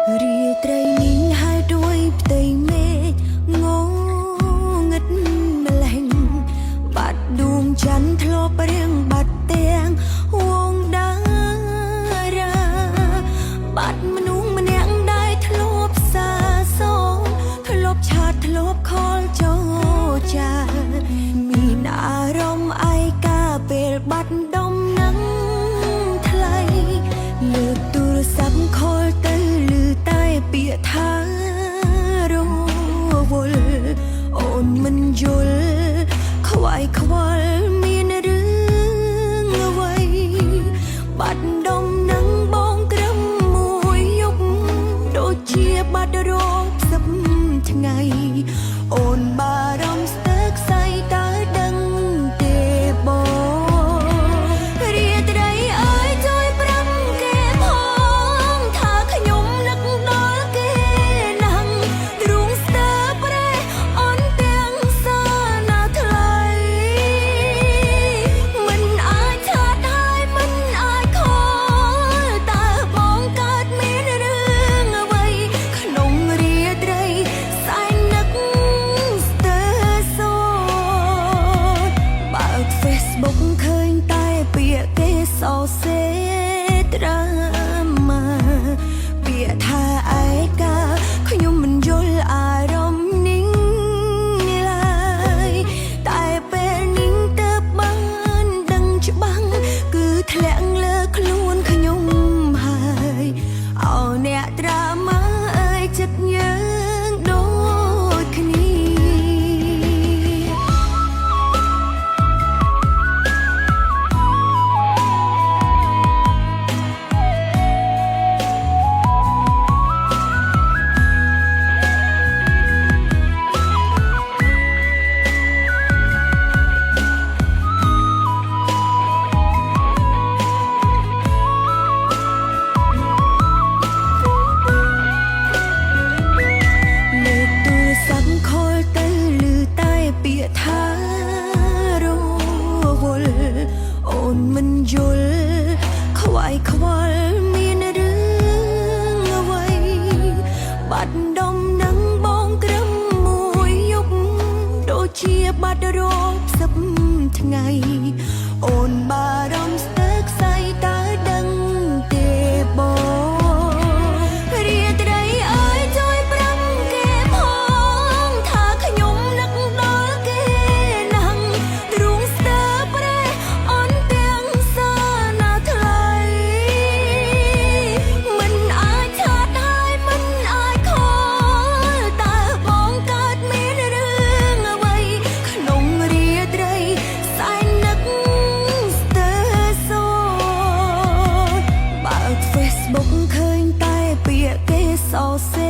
រាត្រីនេះហើយด้วยផ្ទៃមេឃងងឹតម្លេងបាត់ដួងច័ន្ទធ្លាប់រៀងបាត់ទាំងវងតារាបាត់មនុស្សម្នាក់ដែលធ្លាប់សាសងធ្លាប់ឆាតធ្លាប់ខលចោចាមានអារម្មណ៍ឯកាពេលបាត់ដុំនឹងថ្លៃលើកទូរស័ព្ទខលទៅឮតែពាក្យថារវល់អូនមិនយល់ខ្វាយខ្វល់មានរឿងអ្វីបាត់ដុំនឹងបងក្រឹមមួយយប់ដូចជាបាត់រោគសឹបថ្ងៃអូនបារម្ភស្ទើរខ្សែតើដឹងទេបងរាត្រីអើយជួយប្រាំគេផងថាខ្ញុំនឹកដល់គេណាស់ទ្រូងស្ទើរប្រេះអូនទាំងសាណាថ្លៃមិនអាចឆាតហើយមិនអាចខលតើបងកើតមានរឿងអ្វីក្នុងរាត្រីសែននឹកស្ទើរសោកបើក Facebook ឃើញតែពាក្យគេសរសេរត្រាម៉ាពាក្យថាឯកាខ្ញុំមិនយល់អារម្មណ៍នេះឡើយតែពេលនេះទើបបានដឹងច្បាស់គឺធ្លាក់លើខ្លួនខ្ញុំហើយអោអ្នកត្រាម៉ាអើយចិត្តយើងដូចគ្នា លើកទូរស័ព្ទខលទៅឮតែពាក្យថារវល់អូនមិនយល់ខ្វាយខ្វល់មានរឿងអ្វីបាត់ដុំនឹងបងក្រឹមមួយយប់ដូចជាបាត់រោគសឹបថ្ងៃអូនបារម្ភស្ទើរខ្សែតើដឹងទេបងរាត្រីអើយជួយប្រាំគេផងថាខ្ញុំនឹកដល់គេណាស់ទ្រូងស្ទើរប្រេះអូនទាំងសាណាថ្លៃមិនអាចឆាតហើយមិនអាចខលតើបងកើតមានរឿងអ្វីក្នុងរាត្រីសែននឹកស្ទើរសោកបើក Facebook ឃើញតែពាក្យគេសរសេរ